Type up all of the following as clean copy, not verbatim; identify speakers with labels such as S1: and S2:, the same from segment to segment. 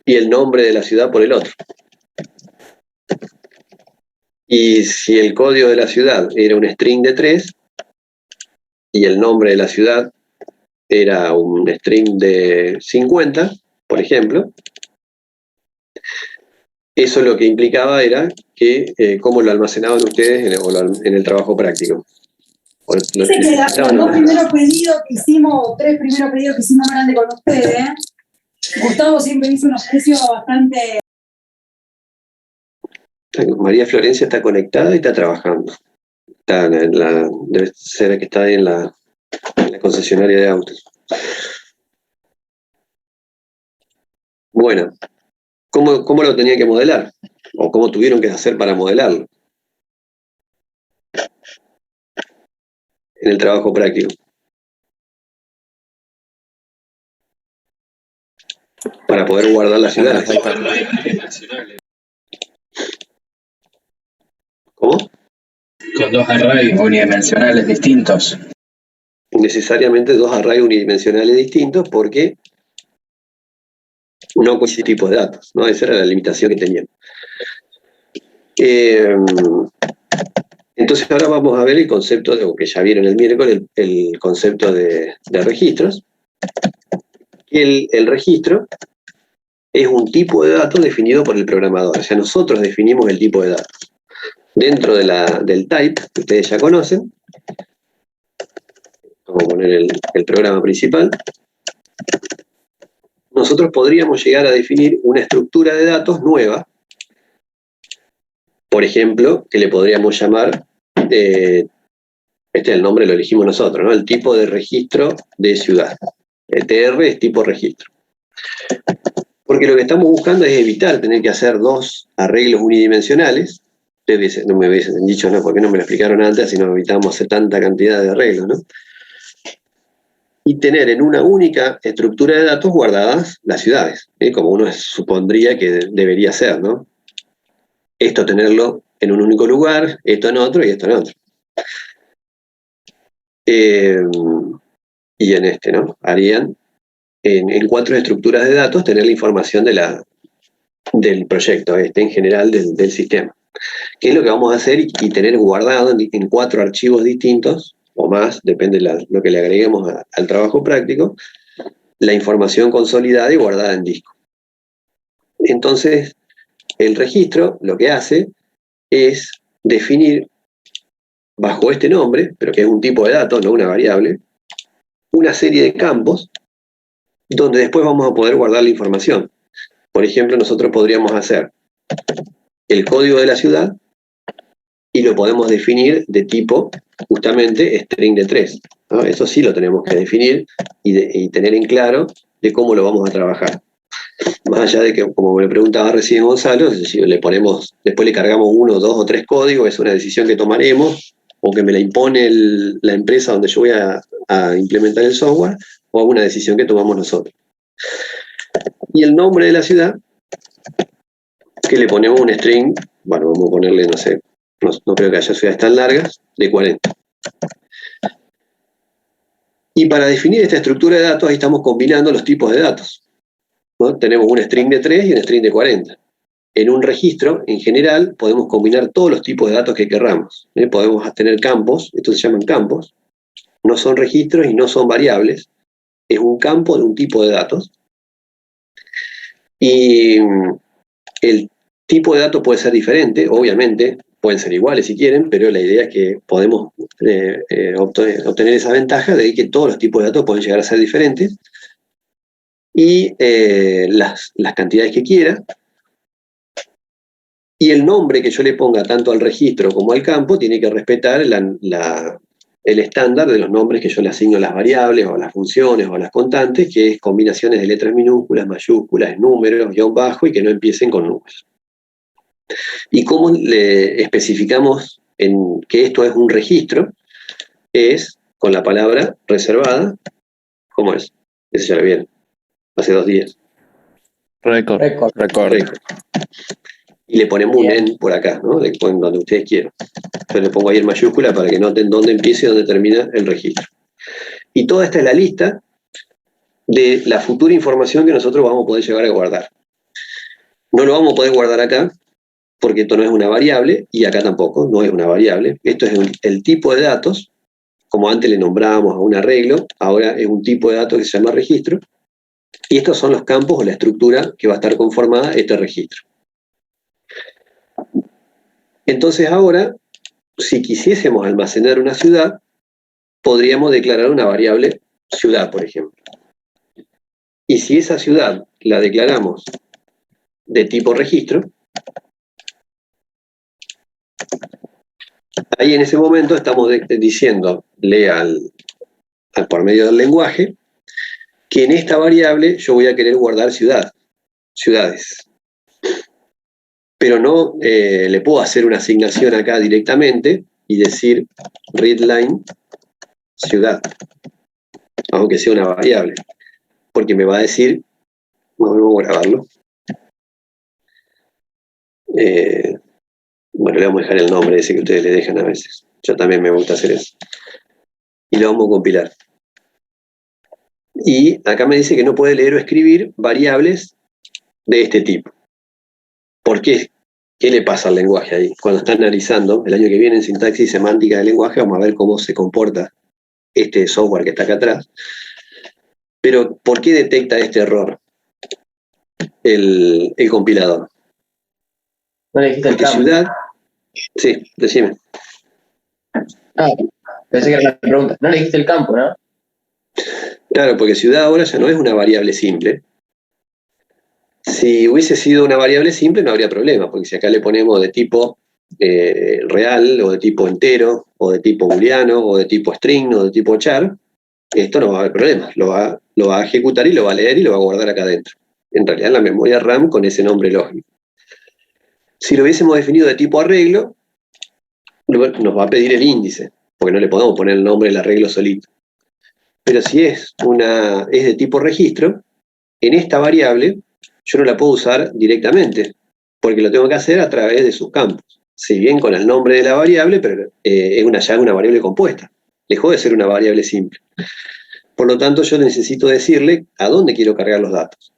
S1: y el nombre de la ciudad por el otro. Y si el código de la ciudad era un string de 3 y el nombre de la ciudad era un string de 50, por ejemplo, eso lo que implicaba era que cómo lo almacenaban ustedes en el trabajo práctico.
S2: Dice que los dos primeros pedidos que hicimos, 3 primeros pedidos que hicimos grande con ustedes, Gustavo siempre hizo unos precios bastante...
S1: María Florencia está conectada y está trabajando. Debe ser que está ahí en la concesionaria de autos. Bueno, ¿cómo lo tenía que modelar? ¿O cómo tuvieron que hacer para modelarlo? En el trabajo práctico. Para poder guardar las ciudades. ¿Cómo?
S3: Con 2 arrays unidimensionales distintos.
S1: Necesariamente 2 arrays unidimensionales distintos porque no coincide tipo de datos, ¿no? Esa era la limitación que tenían. Entonces ahora vamos a ver el concepto, que ya vieron el miércoles, el concepto de registros. El registro es un tipo de datos definido por el programador, o sea, nosotros definimos el tipo de datos. Dentro del type, que ustedes ya conocen, vamos a poner el programa principal, nosotros podríamos llegar a definir una estructura de datos nueva, por ejemplo, que le podríamos llamar, el nombre lo elegimos nosotros, ¿no? El tipo de registro de ciudad. El TR es tipo registro. Porque lo que estamos buscando es evitar tener que hacer 2 arreglos unidimensionales. Ustedes no me hubiesen dicho, no, porque no me lo explicaron antes, si no evitamos hacer tanta cantidad de arreglos, ¿no? Y tener en una única estructura de datos guardadas las ciudades, como uno supondría que debería ser, ¿no? Esto tenerlo en un único lugar, esto en otro y esto en otro. Y en este, ¿no? Harían en 4 estructuras de datos tener la información del proyecto, en general del sistema. ¿Qué es lo que vamos a hacer y tener guardado en 4 archivos distintos, o más, depende de lo que le agreguemos al trabajo práctico, la información consolidada y guardada en disco. Entonces, el registro lo que hace es definir bajo este nombre, pero que es un tipo de dato, no una variable, una serie de campos donde después vamos a poder guardar la información. Por ejemplo, nosotros podríamos hacer el código de la ciudad y lo podemos definir de tipo, justamente, string de 3, ¿no? Eso sí lo tenemos que definir y tener en claro de cómo lo vamos a trabajar. Más allá de que, como me preguntaba recién Gonzalo, si después le cargamos 1, 2 o 3 códigos, es una decisión que tomaremos, o que me la impone la empresa donde yo voy a implementar el software, o alguna decisión que tomamos nosotros. Y el nombre de la ciudad, que le ponemos un string, bueno, vamos a ponerle, no sé, no creo que haya ciudades tan largas, de 40. Y para definir esta estructura de datos, ahí estamos combinando los tipos de datos, ¿no? Tenemos un string de 3 y un string de 40. En un registro, en general, podemos combinar todos los tipos de datos que querramos. Podemos tener campos, estos se llaman campos, no son registros y no son variables, es un campo de un tipo de datos. Y el tipo de datos puede ser diferente, obviamente, pueden ser iguales si quieren, pero la idea es que podemos obtener esa ventaja de que todos los tipos de datos pueden llegar a ser diferentes y las cantidades que quiera. Y el nombre que yo le ponga tanto al registro como al campo tiene que respetar el estándar de los nombres que yo le asigno a las variables o a las funciones o a las constantes, que es combinaciones de letras minúsculas, mayúsculas, números, guión bajo y que no empiecen con números. ¿Y cómo le especificamos que esto es un registro? Es con la palabra reservada. ¿Cómo es? Ese ya lo vieron, hace 2 días.
S4: Record.
S1: Y le ponemos un en por acá, ¿no? Donde ustedes quieran. Yo le pongo ahí en mayúscula para que noten dónde empieza y dónde termina el registro. Y toda esta es la lista de la futura información que nosotros vamos a poder llegar a guardar. No lo vamos a poder guardar acá, porque esto no es una variable, y acá tampoco, no es una variable. Esto es el tipo de datos, como antes le nombrábamos a un arreglo, ahora es un tipo de datos que se llama registro, y estos son los campos o la estructura que va a estar conformada este registro. Entonces ahora, si quisiésemos almacenar una ciudad, podríamos declarar una variable ciudad, por ejemplo. Y si esa ciudad la declaramos de tipo registro, ahí en ese momento estamos diciéndole por medio del lenguaje que en esta variable yo voy a querer guardar ciudades. Pero no le puedo hacer una asignación acá directamente y decir readline ciudad, aunque sea una variable, porque me va a decir, vamos a grabarlo. Bueno, le vamos a dejar el nombre ese que ustedes le dejan a veces. Yo también me gusta hacer eso. Y lo vamos a compilar. Y acá me dice que no puede leer o escribir variables de este tipo. ¿Por qué? ¿Qué le pasa al lenguaje ahí? Cuando está analizando, el año que viene en sintaxis y semántica del lenguaje, vamos a ver cómo se comporta este software que está acá atrás. Pero, ¿por qué detecta este error el compilador?
S4: No le dijiste el campo.
S1: Ciudad... Sí, decime.
S4: Ah, pensé que era la pregunta. No le dijiste el campo, ¿no?
S1: Claro, porque ciudad ahora ya no es una variable simple. Si hubiese sido una variable simple no habría problema, porque si acá le ponemos de tipo real, o de tipo entero, o de tipo booleano, o de tipo string, o de tipo char, esto no va a haber problema. Lo va a ejecutar y lo va a leer y lo va a guardar acá adentro. En realidad en la memoria RAM con ese nombre lógico. Si lo hubiésemos definido de tipo arreglo, nos va a pedir el índice, porque no le podemos poner el nombre del arreglo solito. Pero si es de tipo registro, en esta variable yo no la puedo usar directamente, porque lo tengo que hacer a través de sus campos. Si bien con el nombre de la variable, pero es ya una variable compuesta. Dejó de ser una variable simple. Por lo tanto, yo necesito decirle a dónde quiero cargar los datos.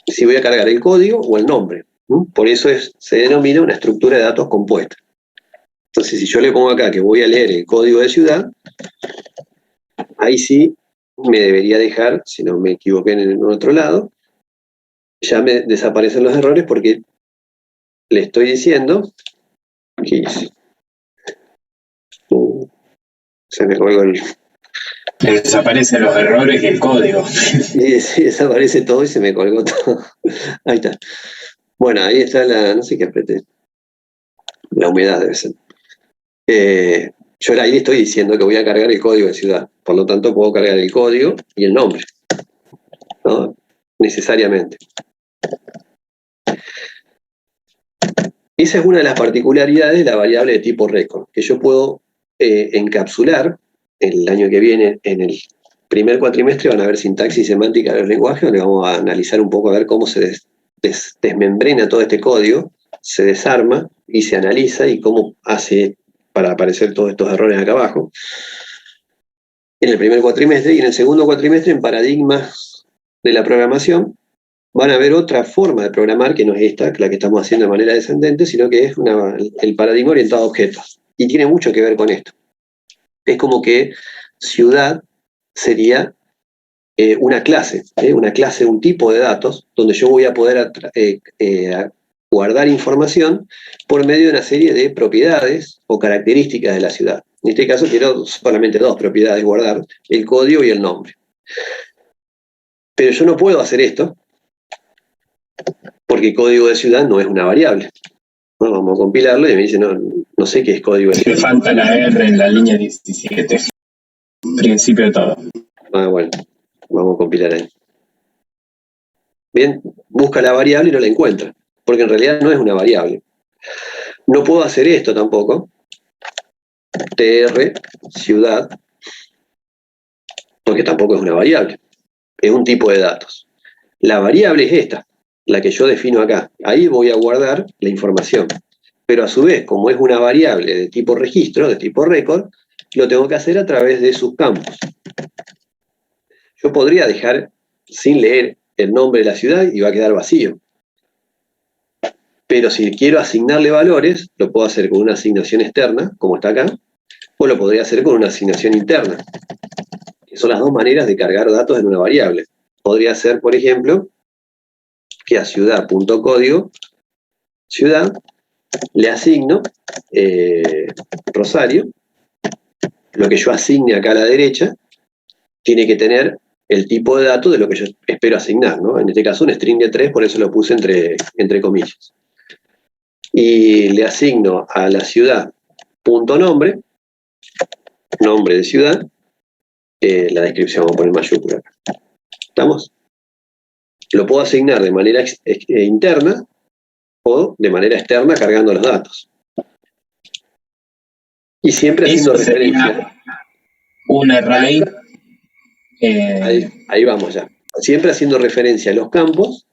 S1: Si voy a cargar el código o el nombre. Por eso se denomina una estructura de datos compuesta. Entonces, si yo le pongo acá que voy a leer el código de ciudad, ahí sí me debería dejar, si no me equivoqué en el otro lado, ya me desaparecen los errores porque le estoy diciendo, ¿qué hice? Se me colgó el...
S3: Desaparecen los errores y el código.
S1: Sí, desaparece todo y se me colgó todo. Ahí está. Bueno, ahí está no sé qué apreté. La humedad debe ser. Yo ahí le estoy diciendo que voy a cargar el código de ciudad. Por lo tanto, puedo cargar el código y el nombre, ¿no? Necesariamente. Esa es una de las particularidades de la variable de tipo record, que yo puedo encapsular el año que viene en el primer cuatrimestre. Van a ver sintaxis y semántica de los lenguajes, donde vamos a analizar un poco a ver cómo se desmembrena todo este código, se desarma y se analiza y cómo hace para aparecer todos estos errores acá abajo. En el primer cuatrimestre y en el segundo cuatrimestre, en paradigmas de la programación, van a ver otra forma de programar que no es esta, la que estamos haciendo de manera descendente, sino que es el paradigma orientado a objetos. Y tiene mucho que ver con esto. Es como que ciudad sería una clase, un tipo de datos, donde yo voy a poder guardar información por medio de una serie de propiedades o características de la ciudad. En este caso quiero solamente dos propiedades guardar, el código y el nombre. Pero yo no puedo hacer esto, porque código de ciudad no es una variable. ¿No? Vamos a compilarlo y me dice, no sé qué es código de ciudad.
S3: Me falta la R en la línea 17. Principio de todo.
S1: Ah, bueno, vamos a compilar ahí. Bien, busca la variable y no la encuentra, porque en realidad no es una variable. No puedo hacer esto tampoco. tr ciudad, porque tampoco es una variable. Es un tipo de datos. La variable es esta, la que yo defino acá. Ahí voy a guardar la información. Pero a su vez, como es una variable de tipo registro, de tipo record, lo tengo que hacer a través de sus campos. Yo podría dejar sin leer el nombre de la ciudad y va a quedar vacío. Pero si quiero asignarle valores, lo puedo hacer con una asignación externa, como está acá, o lo podría hacer con una asignación interna, que son las dos maneras de cargar datos en una variable. Podría ser, por ejemplo, que a ciudad.código, ciudad, le asigno Rosario. Lo que yo asigne acá a la derecha tiene que tener el tipo de dato de lo que yo espero asignar, ¿no? En este caso un string de 3, por eso lo puse entre comillas. Y le asigno a la ciudad punto nombre, nombre de ciudad, la descripción, vamos a poner mayúscula. ¿Estamos? Lo puedo asignar de manera interna o de manera externa cargando los datos. Y siempre haciendo referencia.
S3: Un array.
S1: Ahí vamos ya. Siempre haciendo referencia a los campos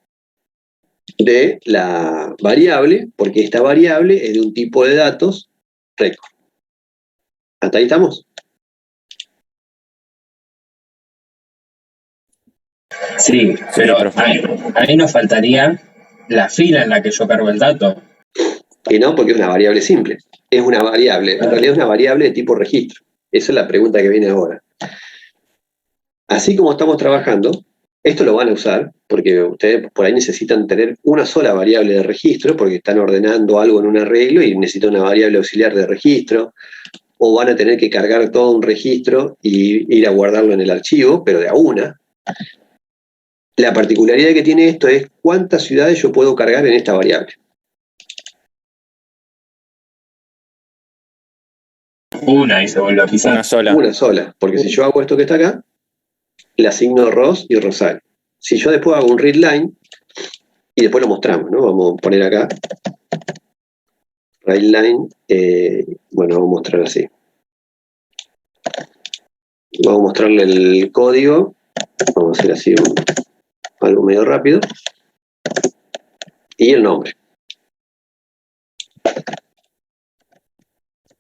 S1: de la variable, porque esta variable es de un tipo de datos record. ¿Hasta ahí estamos?
S3: Sí, pero ahí nos faltaría la fila en la que yo cargo el dato.
S1: Y no, porque es una variable simple. Es una variable, en realidad es una variable de tipo registro. Esa es la pregunta que viene ahora. Así como estamos trabajando, esto lo van a usar, porque ustedes por ahí necesitan tener una sola variable de registro, porque están ordenando algo en un arreglo y necesitan una variable auxiliar de registro, o van a tener que cargar todo un registro y ir a guardarlo en el archivo, pero de a una. La particularidad que tiene esto es cuántas ciudades yo puedo cargar en esta variable.
S3: Una y se vuelve a pisar.
S5: Una sola.
S1: Una sola, porque si yo hago esto que está acá, le asigno Ros y Rosario. Si yo después hago un readline, y después lo mostramos, ¿no? Vamos a poner acá, readline, bueno, vamos a mostrar así. Vamos a mostrarle el código, vamos a hacer así algo medio rápido, y el nombre.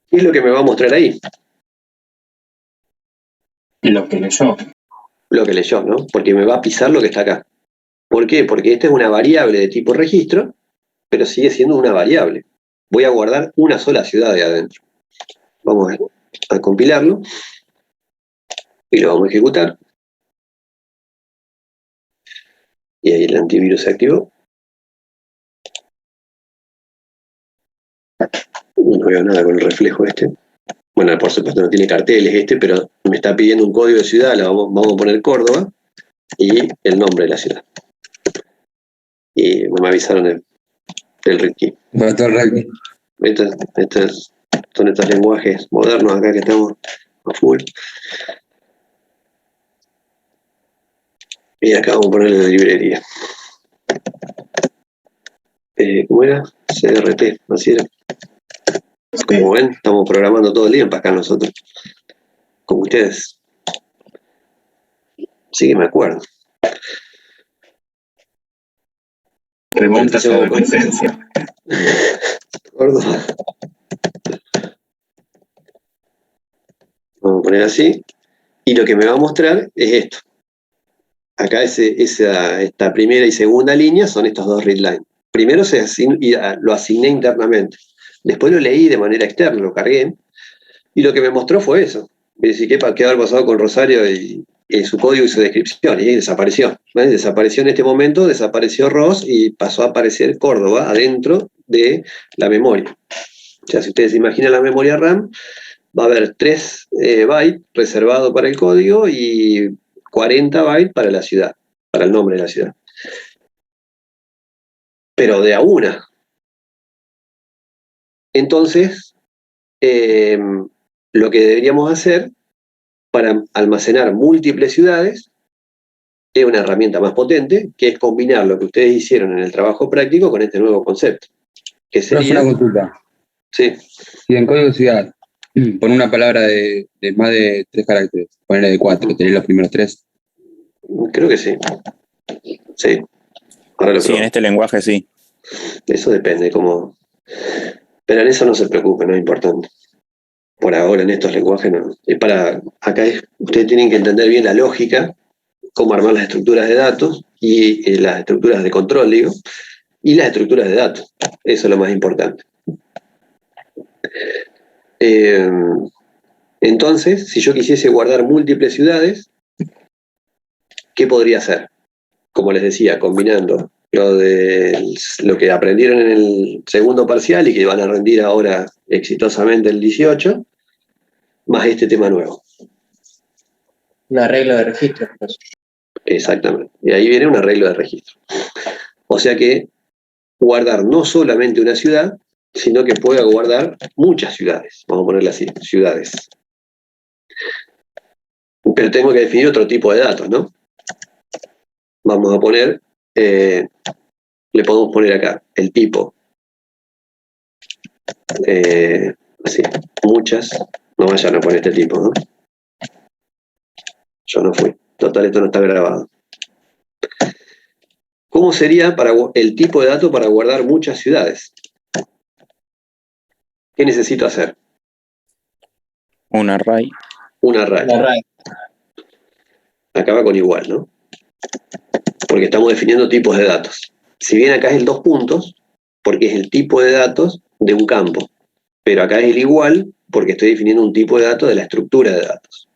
S1: ¿Qué es lo que me va a mostrar ahí?
S3: Lo que leyó.
S1: Lo que leyó, ¿no? Porque me va a pisar lo que está acá. ¿Por qué? Porque esta es una variable de tipo registro, pero sigue siendo una variable. Voy a guardar una sola ciudad de adentro. Vamos a compilarlo y lo vamos a ejecutar. Y ahí el antivirus se activó. No veo nada con el reflejo este. Bueno, por supuesto no tiene carteles pero me está pidiendo un código de ciudad, vamos a poner Córdoba y el nombre de la ciudad. Y no me avisaron del RITKey. Son estos lenguajes modernos acá que estamos a full. Y acá vamos a ponerle la librería. ¿Cómo era? CRT, así era. Como ven, estamos programando todo el día para acá nosotros. Como ustedes. Sí que me acuerdo.
S3: Remonta a su adolescencia.
S1: Córdoba. Vamos a poner así. Y lo que me va a mostrar es esto. Acá esta primera y segunda línea son estos dos readlines. Primero lo asigné internamente. Después lo leí de manera externa, lo cargué. Y lo que me mostró fue eso. Me dice, ¿qué haber pasado con Rosario y su código y su descripción? Y ahí desapareció. ¿Vale? Desapareció en este momento, desapareció Ros y pasó a aparecer Córdoba adentro de la memoria. O sea, si ustedes imaginan la memoria RAM, va a haber 3 bytes reservados para el código y 40 bytes para la ciudad, para el nombre de la ciudad. Pero de a una. Entonces, lo que deberíamos hacer para almacenar múltiples ciudades es una herramienta más potente, que es combinar lo que ustedes hicieron en el trabajo práctico con este nuevo concepto. Que sería...
S6: una consulta.
S1: Sí.
S6: Si en código ciudad pon una palabra de más de 3 caracteres, ponerle de 4, tener los primeros 3.
S1: Creo que sí. Sí. Ahora
S5: Sí, en este lenguaje sí.
S1: Eso depende, como... Pero en eso no se preocupen, no es importante. Por ahora en estos lenguajes no. Es para... Acá ustedes tienen que entender bien la lógica cómo armar las estructuras de datos y las estructuras de control, digo, y las estructuras de datos. Eso es lo más importante. Entonces, si yo quisiese guardar múltiples ciudades, ¿qué podría hacer? Como les decía, combinando lo que aprendieron en el segundo parcial y que van a rendir ahora exitosamente el 18, más este tema nuevo.
S4: Un arreglo de registro.
S1: Exactamente. Y ahí viene un arreglo de registro. O sea que guardar no solamente una ciudad, sino que pueda guardar muchas ciudades. Vamos a ponerle así, ciudades. Pero tengo que definir otro tipo de datos, ¿no? Vamos a poner, le podemos poner acá el tipo. Así, muchas. No vayan a poner este tipo, ¿no? Yo no fui. Total, esto no está grabado. ¿Cómo sería el tipo de dato para guardar muchas ciudades? ¿Qué necesito hacer?
S5: Un array.
S1: Un array. Acaba con igual, ¿no? Porque estamos definiendo tipos de datos. Si bien acá es el 2 puntos, porque es el tipo de datos de un campo. Pero acá es el igual, porque estoy definiendo un tipo de datos de la estructura de datos.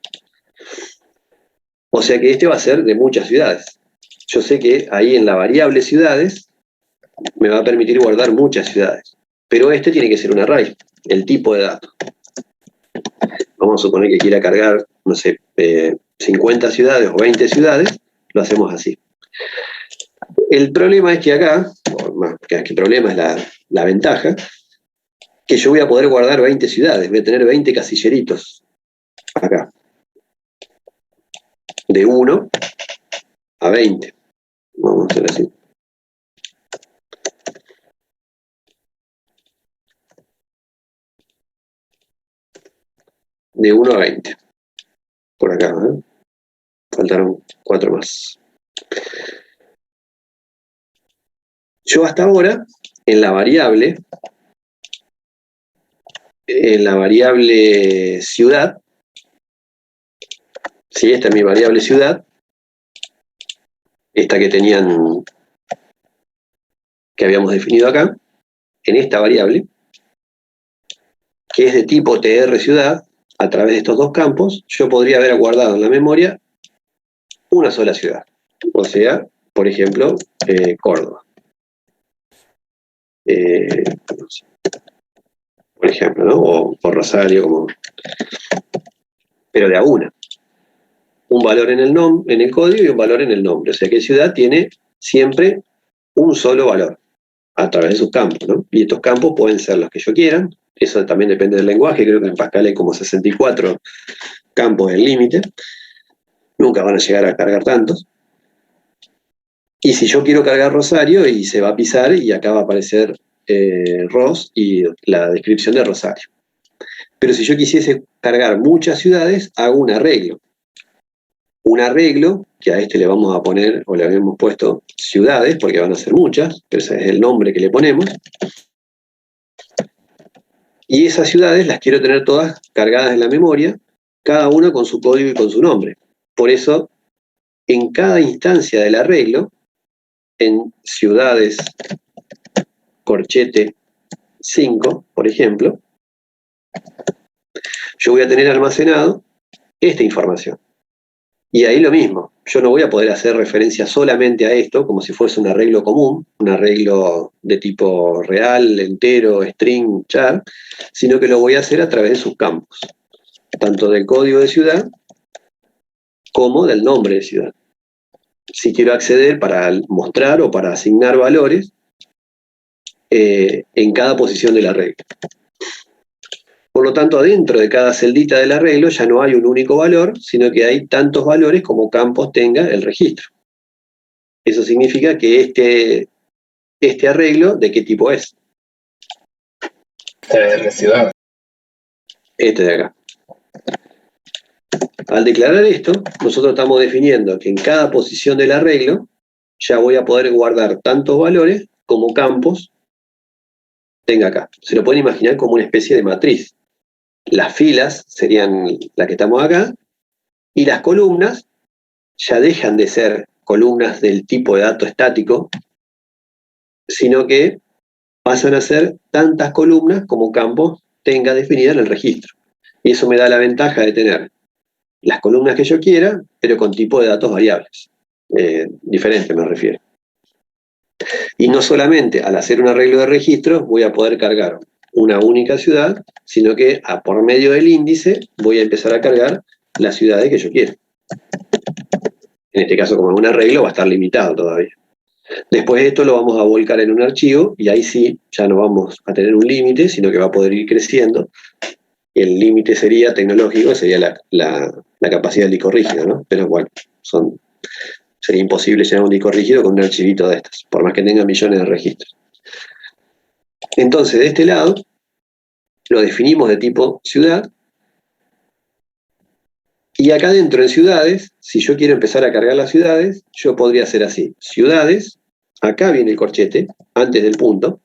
S1: O sea que este va a ser de muchas ciudades. Yo sé que ahí en la variable ciudades me va a permitir guardar muchas ciudades. Pero este tiene que ser un array, el tipo de datos. Vamos a suponer que quiera cargar, no sé, 50 ciudades o 20 ciudades, lo hacemos así. El problema es que acá, o más que el problema es la ventaja, que yo voy a poder guardar 20 ciudades, voy a tener 20 casilleritos acá. De 1 a 20. Vamos a hacer así. De 1 a 20. Por acá, ¿eh? Faltaron 4 más. Yo hasta ahora, en la variable ciudad, si esta es mi variable ciudad, esta que habíamos definido acá, en esta variable, que es de tipo tr ciudad, a través de estos dos campos, yo podría haber guardado en la memoria una sola ciudad. O sea, por ejemplo, Córdoba. Por ejemplo, ¿no? O Rosario, pero de a una. Un valor en el código y un valor en el nombre. O sea que ciudad tiene siempre un solo valor a través de sus campos, ¿no? Y estos campos pueden ser los que yo quiera. Eso también depende del lenguaje. Creo que en Pascal hay como 64 campos en límite. Nunca van a llegar a cargar tantos. Y si yo quiero cargar Rosario, y se va a pisar y acá va a aparecer Ros y la descripción de Rosario. Pero si yo quisiese cargar muchas ciudades, hago un arreglo. Un arreglo, que a este le vamos a poner, o le habíamos puesto ciudades, porque van a ser muchas, pero ese es el nombre que le ponemos. Y esas ciudades las quiero tener todas cargadas en la memoria, cada una con su código y con su nombre. Por eso, en cada instancia del arreglo, en ciudades corchete 5, por ejemplo, yo voy a tener almacenado esta información. Y ahí lo mismo, yo no voy a poder hacer referencia solamente a esto como si fuese un arreglo común, un arreglo de tipo real, entero, string, char, sino que lo voy a hacer a través de sus campos, tanto del código de ciudad como del nombre de ciudad. Si quiero acceder para mostrar o para asignar valores en cada posición del arreglo. Por lo tanto, adentro de cada celdita del arreglo ya no hay un único valor, sino que hay tantos valores como campos tenga el registro. Eso significa que este arreglo, ¿de qué tipo es?
S3: TR ciudad.
S1: Este de acá. Al declarar esto, nosotros estamos definiendo que en cada posición del arreglo ya voy a poder guardar tantos valores como campos tenga acá. Se lo pueden imaginar como una especie de matriz. Las filas serían las que estamos acá, y las columnas ya dejan de ser columnas del tipo de dato estático, sino que pasan a ser tantas columnas como campos tenga definida en el registro. Y eso me da la ventaja de tener las columnas que yo quiera, pero con tipo de datos variables. Diferente me refiero. Y no solamente al hacer un arreglo de registros voy a poder cargar una única ciudad, sino que por medio del índice voy a empezar a cargar las ciudades que yo quiero. En este caso, como es un arreglo, va a estar limitado todavía. Después esto lo vamos a volcar en un archivo y ahí sí, ya no vamos a tener un límite, sino que va a poder ir creciendo. El límite sería tecnológico, sería la capacidad del disco rígido, ¿no? Pero bueno, sería imposible llenar un disco rígido con un archivito de estos, por más que tenga millones de registros. Entonces, de este lado, lo definimos de tipo ciudad. Y acá dentro en ciudades, si yo quiero empezar a cargar las ciudades, yo podría hacer así. Ciudades, acá viene el corchete, antes del punto,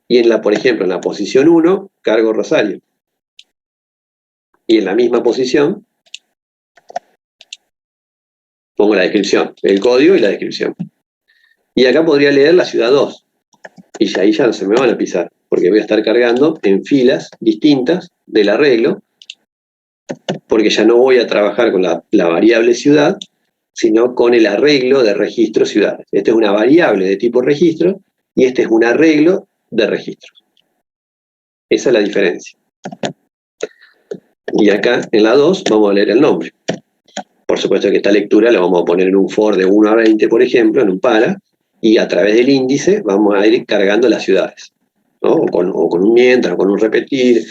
S1: y por ejemplo, en la posición 1, cargo Rosario. Y en la misma posición, pongo la descripción, el código y la descripción. Y acá podría leer la ciudad 2. Y ahí ya no se me van a pisar, porque voy a estar cargando en filas distintas del arreglo, porque ya no voy a trabajar con la variable ciudad, sino con el arreglo de registro ciudades. Esta es una variable de tipo registro y este es un arreglo de registro. Esa es la diferencia. Y acá en la 2 vamos a leer el nombre. Por supuesto que esta lectura la vamos a poner en un for de 1 a 20, por ejemplo, en un para, y a través del índice vamos a ir cargando las ciudades, ¿no? O con un mientras, o con un repetir,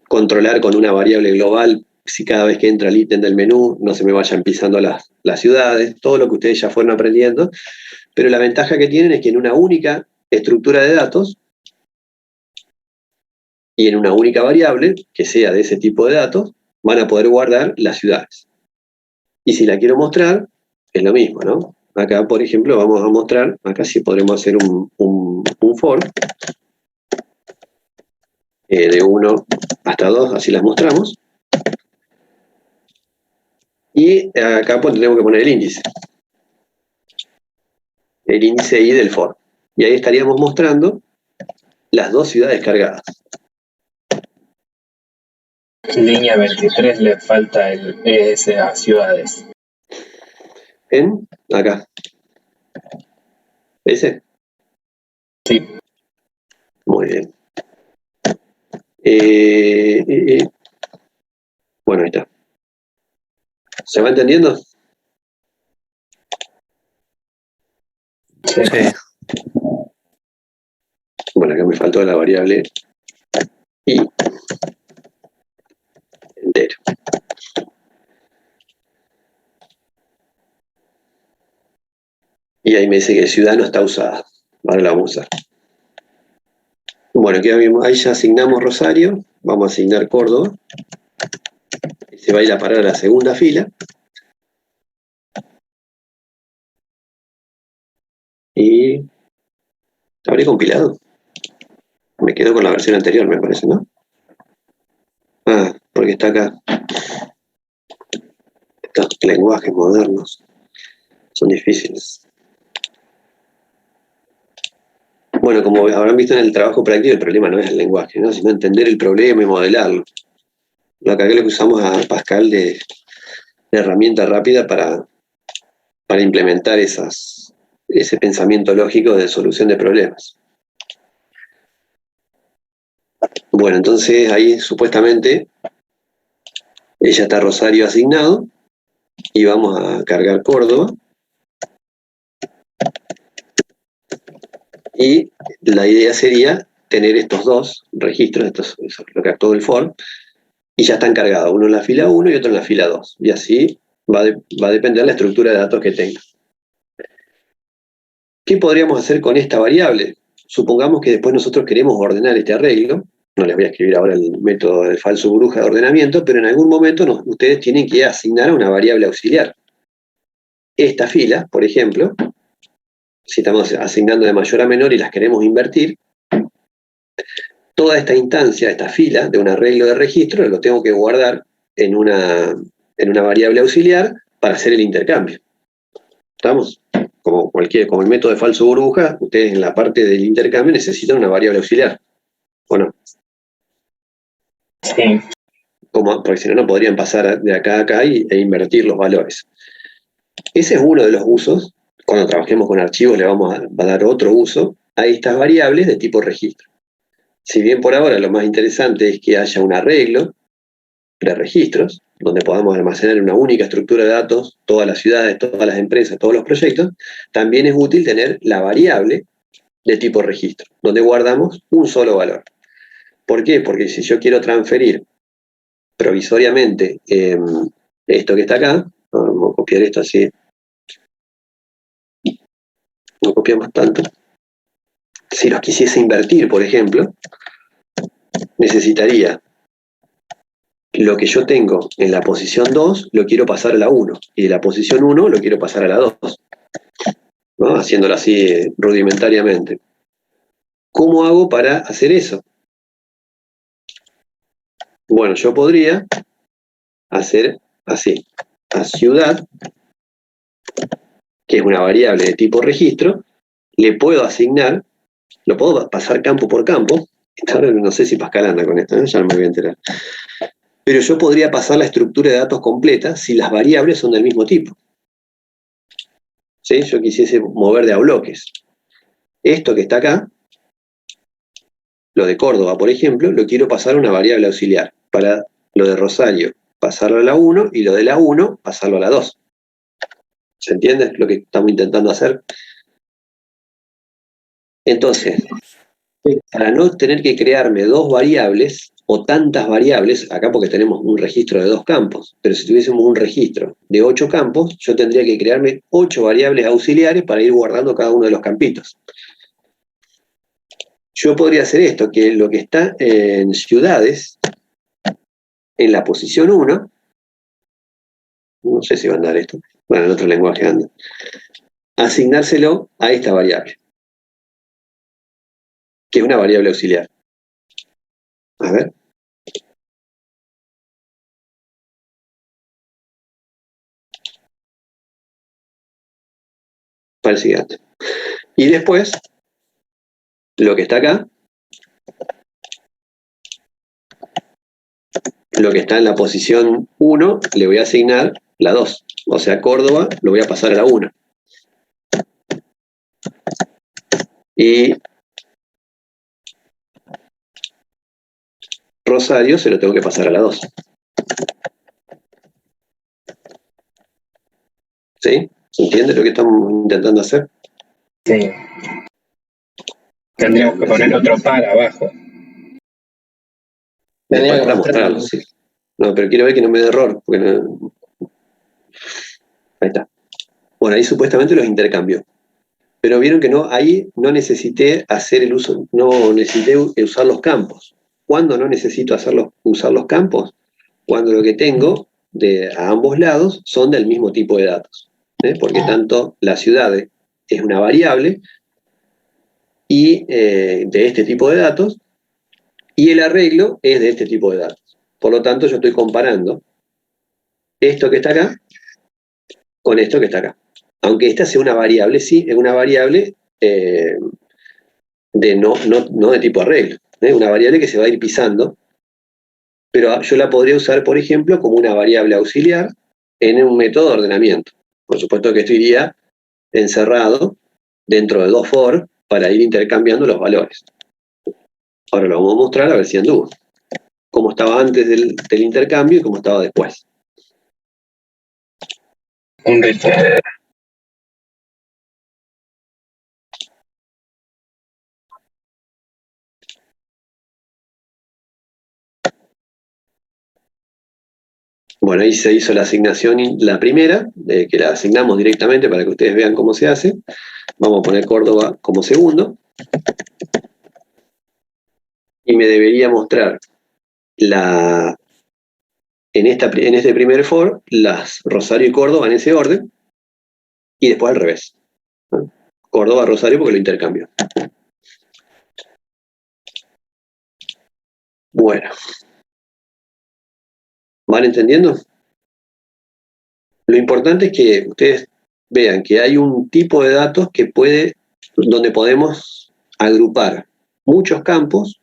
S1: controlar con una variable global si cada vez que entra el ítem del menú no se me vayan pisando las ciudades, todo lo que ustedes ya fueron aprendiendo, pero la ventaja que tienen es que en una única estructura de datos y en una única variable, que sea de ese tipo de datos, van a poder guardar las ciudades. Y si la quiero mostrar, es lo mismo, ¿no? Acá, por ejemplo, vamos a mostrar, acá sí podremos hacer un for, de 1 hasta 2, así las mostramos. Y acá tenemos que poner el índice I del for. Y ahí estaríamos mostrando las dos ciudades cargadas.
S3: Línea 23 le falta el ES a ciudades.
S1: Acá. ¿Ese?
S3: Sí.
S1: Muy bien. Bueno, ahí está. ¿Se va entendiendo?
S5: Sí.
S1: Bueno, acá me faltó la variable I entero. Y ahí me dice que ciudad no está usada. Ahora la vamos a usar. Bueno, ahí ya asignamos Rosario. Vamos a asignar Córdoba. Se va a ir a parar a la segunda fila. Y habré compilado. Me quedo con la versión anterior, me parece, ¿no? Ah, porque está acá. Estos lenguajes modernos son difíciles. Bueno, como habrán visto en el trabajo práctico, el problema no es el lenguaje, ¿no? Sino entender el problema y modelarlo. Acá es lo que usamos a Pascal de herramienta rápida para implementar ese pensamiento lógico de solución de problemas. Bueno, entonces ahí supuestamente ya está Rosario asignado y vamos a cargar Córdoba. Y la idea sería tener estos dos registros, eso es lo que actuó el for, y ya están cargados, uno en la fila 1 y otro en la fila 2. Y así va a depender la estructura de datos que tenga. ¿Qué podríamos hacer con esta variable? Supongamos que después nosotros queremos ordenar este arreglo. No les voy a escribir ahora el método del falso bruja de ordenamiento, pero en algún momento ustedes tienen que asignar a una variable auxiliar. Esta fila, por ejemplo, si estamos asignando de mayor a menor y las queremos invertir, toda esta instancia, esta fila de un arreglo de registro, lo tengo que guardar en una variable auxiliar para hacer el intercambio. ¿Estamos? Como el método de falso burbuja, ustedes en la parte del intercambio necesitan una variable auxiliar, ¿o no?
S3: Sí.
S1: Porque si no, no podrían pasar de acá a acá e invertir los valores. Ese es uno de los usos. Cuando trabajemos con archivos le vamos a dar otro uso a estas variables de tipo registro. Si bien por ahora lo más interesante es que haya un arreglo de registros, donde podamos almacenar en una única estructura de datos todas las ciudades, todas las empresas, todos los proyectos, también es útil tener la variable de tipo registro, donde guardamos un solo valor. ¿Por qué? Porque si yo quiero transferir provisoriamente esto que está acá, vamos a copiar esto así, no copiamos tanto. Si los quisiese invertir, por ejemplo, necesitaría lo que yo tengo en la posición 2, lo quiero pasar a la 1, y de la posición 1 lo quiero pasar a la 2, ¿no? Haciéndolo así rudimentariamente. ¿Cómo hago para hacer eso? Bueno, yo podría hacer así, a ciudad, que es una variable de tipo registro, le puedo asignar, lo puedo pasar campo por campo. Ahora no sé si Pascal anda con esto, ¿eh? Ya no me voy a enterar. Pero yo podría pasar la estructura de datos completa si las variables son del mismo tipo. ¿Sí? Yo quisiese mover de a bloques. Esto que está acá, lo de Córdoba, por ejemplo, lo quiero pasar a una variable auxiliar. Para lo de Rosario, pasarlo a la 1, y lo de la 1, pasarlo a la 2. ¿Se entiende lo que estamos intentando hacer? Entonces, para no tener que crearme dos variables o tantas variables, acá porque tenemos un registro de 2 campos, pero si tuviésemos un registro de 8 campos, yo tendría que crearme 8 variables auxiliares para ir guardando cada uno de los campitos. Yo podría hacer esto, que lo que está en ciudades, en la posición 1, no sé si va a andar esto, bueno, en otro lenguaje anda, asignárselo a esta variable, que es una variable auxiliar. A ver. Para el siguiente. Y después, lo que está acá, lo que está en la posición 1, le voy a asignar la 2. O sea, Córdoba lo voy a pasar a la 1. Y Rosario se lo tengo que pasar a la 2. ¿Sí? ¿Se entiende lo que estamos intentando hacer?
S3: Sí. Tendríamos que poner otro par abajo.
S1: Después para mostrarlo, sí. No, pero quiero ver que no me dé error. Porque no... Ahí está. Bueno, ahí supuestamente los intercambio. Pero vieron que no, ahí no necesité hacer el uso, no necesité usar los campos. ¿Cuándo no necesito usar los campos? Cuando lo que tengo a ambos lados son del mismo tipo de datos. Porque tanto la ciudad es una variable y de este tipo de datos, y el arreglo es de este tipo de datos. Por lo tanto, yo estoy comparando esto que está acá con esto que está acá. Aunque esta sea una variable, sí, es una variable no de tipo arreglo, una variable que se va a ir pisando, pero yo la podría usar, por ejemplo, como una variable auxiliar en un método de ordenamiento. Por supuesto que esto iría encerrado dentro de 2 for para ir intercambiando los valores. Ahora lo vamos a mostrar a ver si anduvo. Cómo estaba antes del intercambio y cómo estaba después.
S3: Un reto.
S1: Bueno, ahí se hizo la asignación, la primera, que la asignamos directamente para que ustedes vean cómo se hace. Vamos a poner Córdoba como segundo. Y me debería mostrar en este primer for, las Rosario y Córdoba en ese orden, y después al revés. Córdoba, Rosario, porque lo intercambio. Bueno. ¿Van entendiendo? Lo importante es que ustedes vean que hay un tipo de datos donde podemos agrupar muchos campos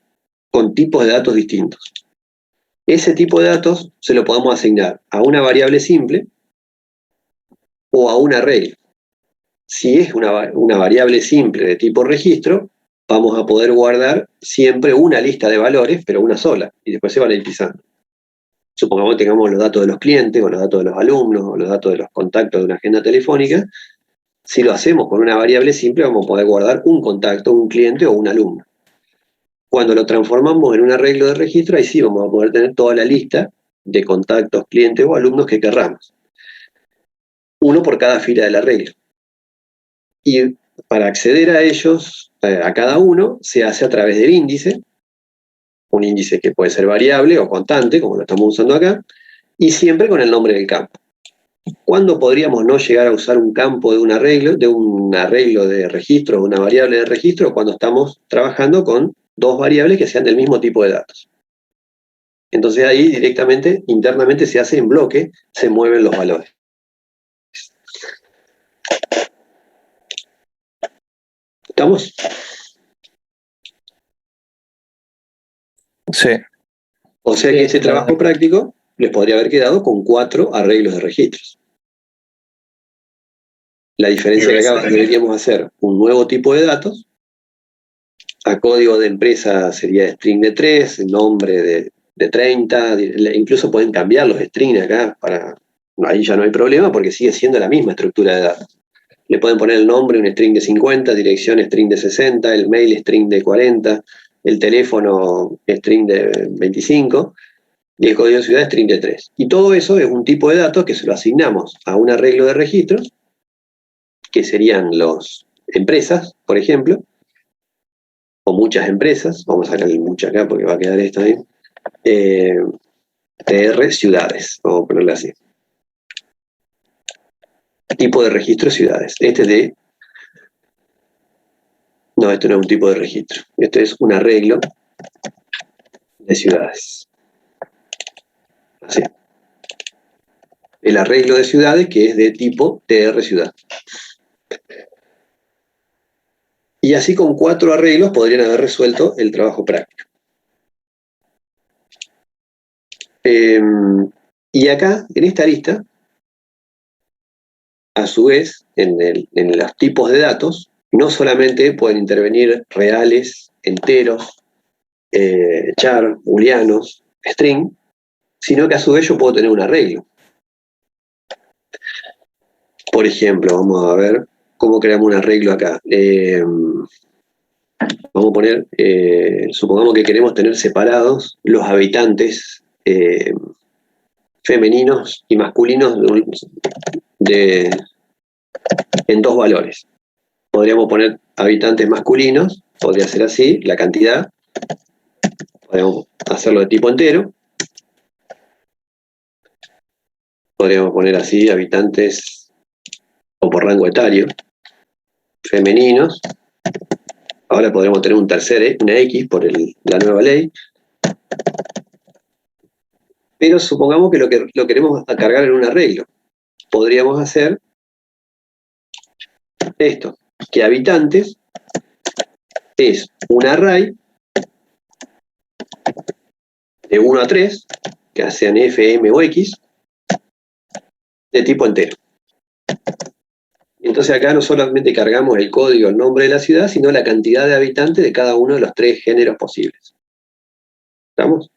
S1: con tipos de datos distintos. Ese tipo de datos se lo podemos asignar a una variable simple o a un array. Si es una variable simple de tipo registro, vamos a poder guardar siempre una lista de valores, pero una sola, y después se van a ir pisando. Supongamos que tengamos los datos de los clientes, o los datos de los alumnos, o los datos de los contactos de una agenda telefónica. Si lo hacemos con una variable simple, vamos a poder guardar un contacto, un cliente o un alumno. Cuando lo transformamos en un arreglo de registro, ahí sí vamos a poder tener toda la lista de contactos, clientes o alumnos que querramos. Uno por cada fila del arreglo. Y para acceder a ellos, a cada uno, se hace a través del índice, un índice que puede ser variable o constante, como lo estamos usando acá, y siempre con el nombre del campo. ¿Cuándo podríamos no llegar a usar un campo de un arreglo de registro o una variable de registro? Cuando estamos trabajando con dos variables que sean del mismo tipo de datos. Entonces ahí directamente, internamente se hace en bloque, se mueven los valores. ¿Estamos?
S5: Sí.
S1: O sea que ese trabajo práctico les podría haber quedado con 4 arreglos de registros. La diferencia que acá deberíamos hacer un nuevo tipo de datos. A código de empresa sería string de 3, nombre de 30, incluso pueden cambiar los strings acá, ahí ya no hay problema porque sigue siendo la misma estructura de datos. Le pueden poner el nombre, un string de 50, dirección string de 60, el mail string de 40, el teléfono string de 25, y el código de ciudad string de 3. Y todo eso es un tipo de datos que se lo asignamos a un arreglo de registros, que serían las empresas, por ejemplo, o muchas empresas, vamos a sacarle mucha acá porque va a quedar esto ahí, TR ciudades, vamos a ponerle así. Tipo de registro ciudades. Esto no es un tipo de registro, esto es un arreglo de ciudades. Así. El arreglo de ciudades que es de tipo TR ciudad. Y así con 4 arreglos podrían haber resuelto el trabajo práctico. Y acá, en esta lista, a su vez, en los tipos de datos, no solamente pueden intervenir reales, enteros, char, booleanos, string, sino que a su vez yo puedo tener un arreglo. Por ejemplo, vamos a ver cómo creamos un arreglo acá. Vamos a poner, supongamos que queremos tener separados los habitantes femeninos y masculinos en 2 valores. Podríamos poner habitantes masculinos, podría ser así, la cantidad. Podríamos hacerlo de tipo entero. Podríamos poner así, habitantes o por rango etario, femeninos. Ahora podríamos tener un tercer, una X por la nueva ley. Pero supongamos que lo queremos cargar en un arreglo. Podríamos hacer esto, que habitantes es un array de 1 a 3, que sean F, M o X, de tipo entero. Entonces acá no solamente cargamos el código, el nombre de la ciudad, sino la cantidad de habitantes de cada uno de los 3 géneros posibles. ¿Estamos?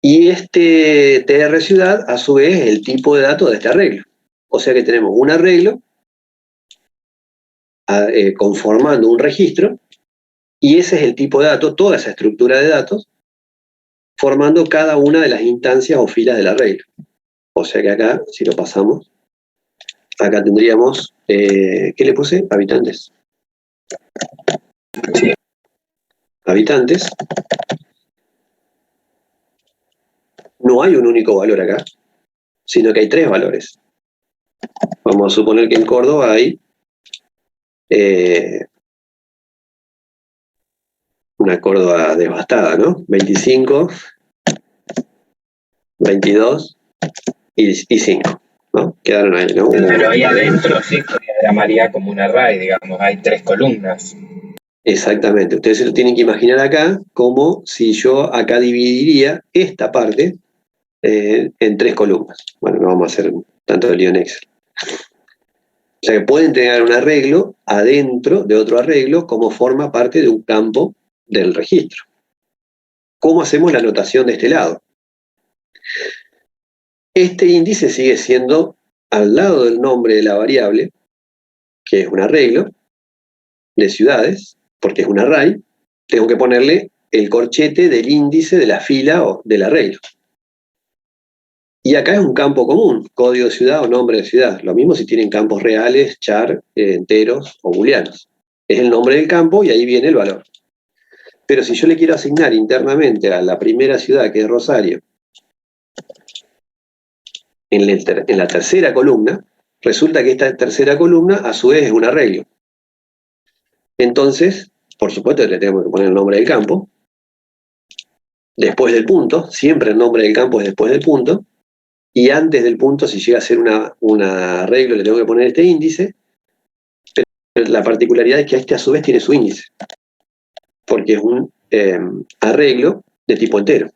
S1: Y este TR ciudad, a su vez, es el tipo de datos de este arreglo. O sea que tenemos un arreglo conformando un registro, y ese es el tipo de datos, toda esa estructura de datos, formando cada una de las instancias o filas del arreglo. O sea que acá, si lo pasamos, acá tendríamos, ¿qué le puse? Habitantes. Habitantes. No hay un único valor acá, sino que hay 3 valores. Vamos a suponer que en Córdoba hay una Córdoba devastada, ¿no? 25 22 y 5, ¿no? Quedaron ahí, ¿no?
S3: Pero ahí adentro sí diagramaría como un array, digamos, hay 3 columnas.
S1: Exactamente. Ustedes se lo tienen que imaginar acá como si yo acá dividiría esta parte en 3 columnas. Bueno, no vamos a hacer tanto lío en Excel. O sea que pueden tener un arreglo adentro de otro arreglo como forma parte de un campo del registro. ¿Cómo hacemos la anotación de este lado? Este índice sigue siendo al lado del nombre de la variable, que es un arreglo de ciudades, porque es un array, tengo que ponerle el corchete del índice de la fila o del arreglo. Y acá es un campo común, código de ciudad o nombre de ciudad. Lo mismo si tienen campos reales, char, enteros o booleanos. Es el nombre del campo y ahí viene el valor. Pero si yo le quiero asignar internamente a la primera ciudad, que es Rosario, en la tercera columna, resulta que esta tercera columna a su vez es un arreglo. Entonces, por supuesto le tenemos que poner el nombre del campo, después del punto, siempre el nombre del campo es después del punto, y antes del punto, si llega a ser un arreglo, le tengo que poner este índice, pero la particularidad es que este a su vez tiene su índice, porque es un arreglo de tipo entero.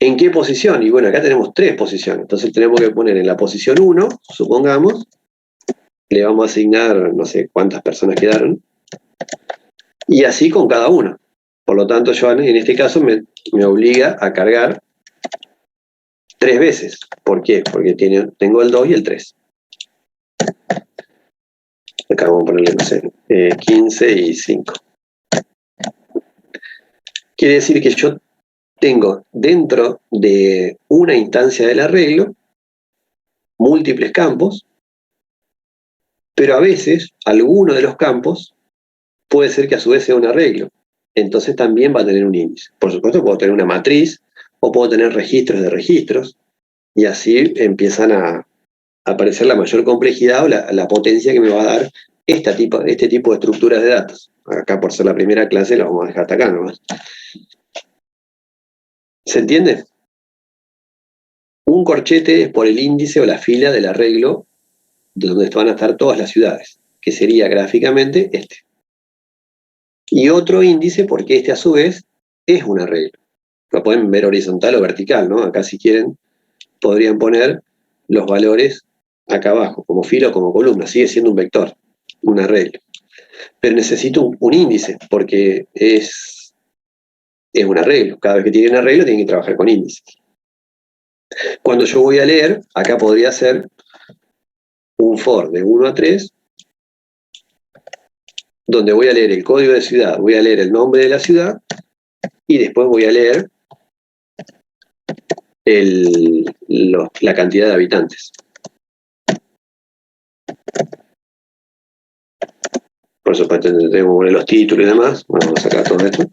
S1: ¿En qué posición? Y bueno, acá tenemos 3 posiciones, entonces tenemos que poner en la posición 1, supongamos, le vamos a asignar, no sé cuántas personas quedaron, y así con cada uno. Por lo tanto, yo en este caso me obliga a cargar 3 veces. ¿Por qué? Porque tengo el 2 y el 3. Acá vamos a ponerle, no sé, 15 y 5. Quiere decir que yo tengo dentro de una instancia del arreglo múltiples campos, pero a veces alguno de los campos puede ser que a su vez sea un arreglo. Entonces también va a tener un índice. Por supuesto, puedo tener una matriz o puedo tener registros de registros y así empiezan a aparecer la mayor complejidad o la potencia que me va a dar este tipo de estructuras de datos. Acá por ser la primera clase lo vamos a dejar hasta acá nomás. ¿Se entiende? Un corchete es por el índice o la fila del arreglo de donde van a estar todas las ciudades, que sería gráficamente este. Y otro índice porque este a su vez es un arreglo. Lo pueden ver horizontal o vertical, ¿no? Acá si quieren podrían poner los valores acá abajo, como fila o como columna. Sigue siendo un vector, un arreglo. Pero necesito un índice porque es un arreglo. Cada vez que tienen arreglo tienen que trabajar con índices. Cuando yo voy a leer, acá podría ser un for de 1 a 3, donde voy a leer el código de ciudad, voy a leer el nombre de la ciudad, y después voy a leer la cantidad de habitantes. Por supuesto, tenemos que poner los títulos y demás. Bueno, vamos a sacar todo esto.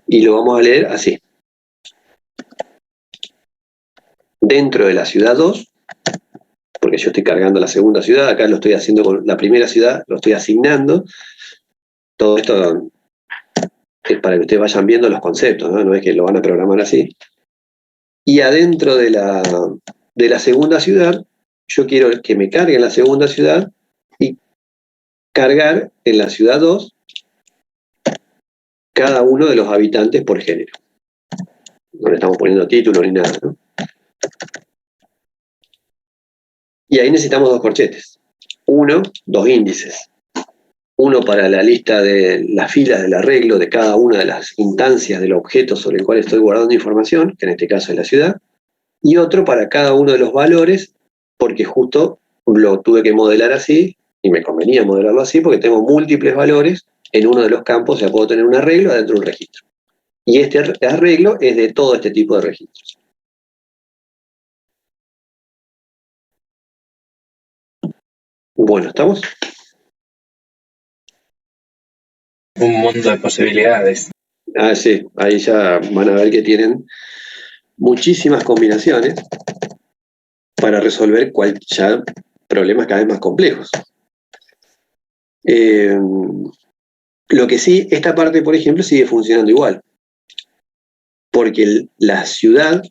S1: Y lo vamos a leer así. Dentro de la ciudad 2, porque yo estoy cargando la segunda ciudad, acá lo estoy haciendo con la primera ciudad, lo estoy asignando. Todo esto es para que ustedes vayan viendo los conceptos, ¿no? No es que lo van a programar así. Y adentro de la segunda ciudad, yo quiero que me cargue en la segunda ciudad y cargar en la ciudad 2 cada uno de los habitantes por género. No le estamos poniendo título ni nada, ¿no? Y ahí necesitamos 2 corchetes. 2 índices. Uno para la lista de las filas del arreglo de cada una de las instancias del objeto sobre el cual estoy guardando información, que en este caso es la ciudad, y otro para cada uno de los valores, porque justo lo tuve que modelar así, y me convenía modelarlo así, porque tengo múltiples valores en uno de los campos, o sea, puedo tener un arreglo adentro de un registro. Y este arreglo es de todo este tipo de registros. Bueno, ¿estamos?
S3: Un mundo de posibilidades.
S1: Ah, sí, ahí ya van a ver que tienen muchísimas combinaciones para resolver ya problemas cada vez más complejos. Lo que sí, esta parte, por ejemplo, sigue funcionando igual. porque la ciudad,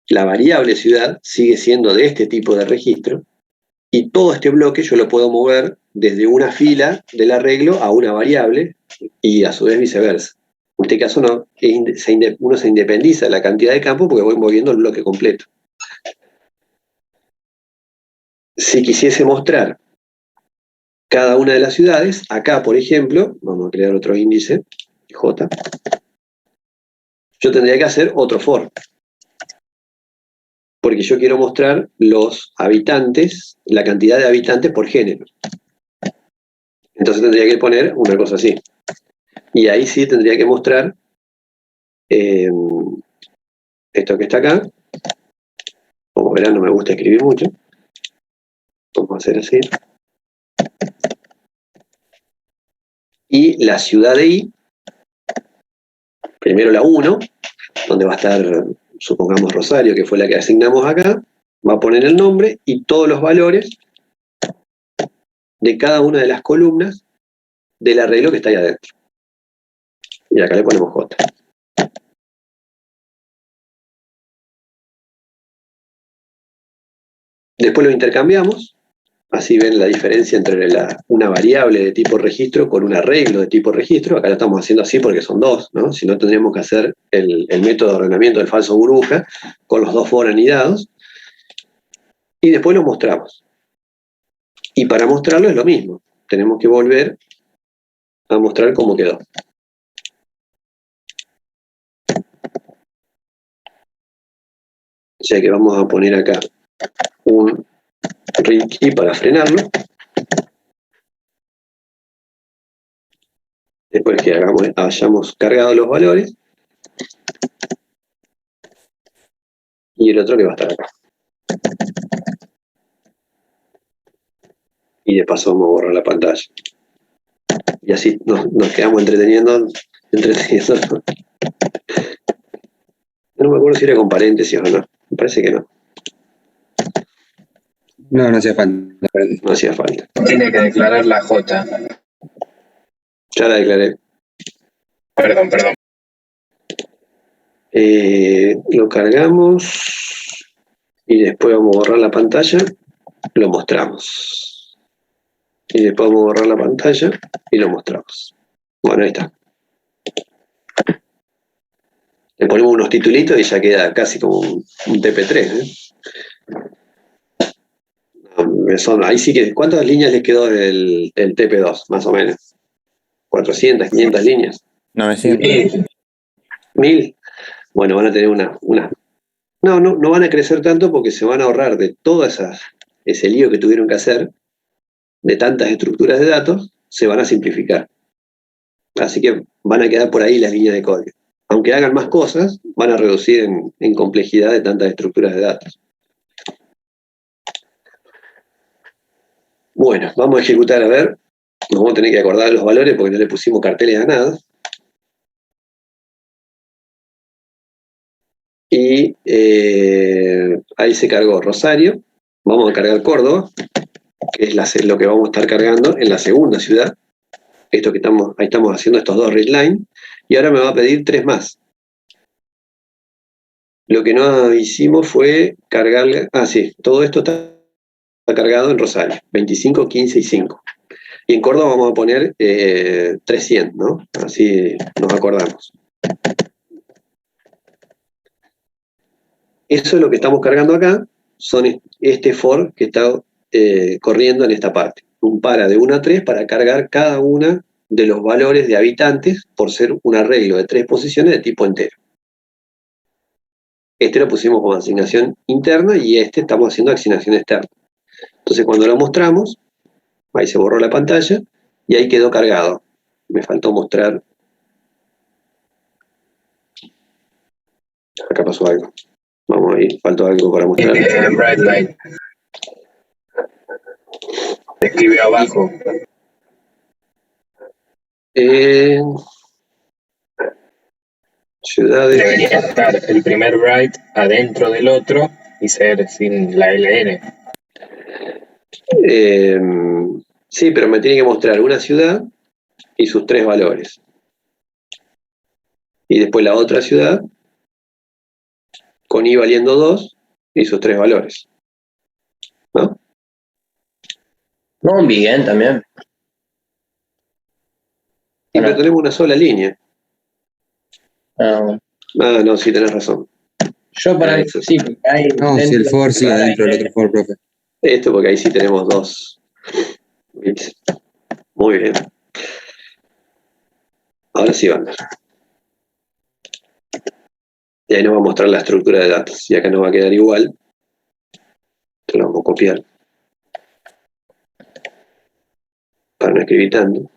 S1: la variable ciudad, sigue siendo de este tipo de registro, y todo este bloque yo lo puedo mover desde una fila del arreglo a una variable, y a su vez viceversa. En este caso no, uno se independiza de la cantidad de campos porque voy moviendo el bloque completo. Si quisiese mostrar cada una de las ciudades, acá por ejemplo, vamos a crear otro índice, J, yo tendría que hacer otro for, porque yo quiero mostrar los habitantes, la cantidad de habitantes por género. Entonces tendría que poner una cosa así. Y ahí sí tendría que mostrar esto que está acá. Como verán, no me gusta escribir mucho. Vamos a hacer así. Y la ciudad de I, primero la 1, donde va a estar, supongamos, Rosario, que fue la que asignamos acá, va a poner el nombre y todos los valores de cada una de las columnas del arreglo que está ahí adentro. Y acá le ponemos J. Después lo intercambiamos, así ven la diferencia entre una variable de tipo registro con un arreglo de tipo registro. Acá lo estamos haciendo así porque son dos, ¿no? Si no, tendríamos que hacer el método de ordenamiento del falso burbuja con los dos for anidados. Y después lo mostramos. Y para mostrarlo es lo mismo. Tenemos que volver a mostrar cómo quedó. O sea que vamos a poner acá un read key para frenarlo. Después que hayamos cargado los valores. Y el otro que va a estar acá. Y de paso vamos a borrar la pantalla. Y así nos quedamos entreteniendo. No me acuerdo si era con paréntesis o no. Me parece que no.
S6: No, no hacía falta.
S1: No hacía falta.
S3: Tiene que declarar la J.
S1: Ya la declaré.
S3: Perdón.
S1: Lo cargamos. Y después vamos a borrar la pantalla. Lo mostramos. Y después vamos a borrar la pantalla. Y lo mostramos. Bueno, ahí está. Le ponemos unos titulitos y ya queda casi como un TP3. Ahí sí que, ¿cuántas líneas les quedó el TP2, más o menos? 400, 500 líneas.
S5: 900.
S1: 1000. Bueno, van a tener una. No van a crecer tanto porque se van a ahorrar de todo ese lío que tuvieron que hacer, de tantas estructuras de datos, se van a simplificar. Así que van a quedar por ahí las líneas de código. Aunque hagan más cosas, van a reducir en complejidad de tantas estructuras de datos. Bueno, vamos a ejecutar, a ver. Nos vamos a tener que acordar de los valores porque no le pusimos carteles a nada. Y ahí se cargó Rosario. Vamos a cargar Córdoba, que es lo que vamos a estar cargando en la segunda ciudad. Esto que ahí estamos haciendo estos dos readline. Y ahora me va a pedir 3 más. Lo que no hicimos fue cargarle. Sí, todo esto está cargado en Rosario. 25, 15 y 5. Y en Córdoba vamos a poner 300, ¿no? Así nos acordamos. Eso es lo que estamos cargando acá. Son este for que está corriendo en esta parte. Un para de 1 a 3 para cargar cada una de los valores de habitantes por ser un arreglo de 3 posiciones de tipo entero. Este lo pusimos como asignación interna y estamos haciendo asignación externa. Entonces cuando lo mostramos, ahí se borró la pantalla y ahí quedó cargado. Me faltó mostrar. Acá pasó algo. Vamos ahí, faltó algo para mostrar.
S3: Bright light. Escribe abajo.
S1: Ciudades.
S3: Debería estar el primer bright adentro del otro y ser sin la LN.
S1: Sí, pero me tiene que mostrar una ciudad y sus 3 valores. Y después la otra ciudad con i valiendo 2 y sus 3 valores. ¿No?
S4: No, un Big también.
S1: Y pero tenemos una sola línea.
S4: Ah,
S1: No, sí, tenés razón.
S4: yo para mí, sí, porque hay.
S6: No, si el for sigue adentro del otro for, profe.
S1: Esto porque ahí sí tenemos 2 bits. Muy bien. Ahora sí van. Y ahí nos va a mostrar la estructura de datos. Y acá nos va a quedar igual. Esto lo vamos a copiar para no escribir tanto.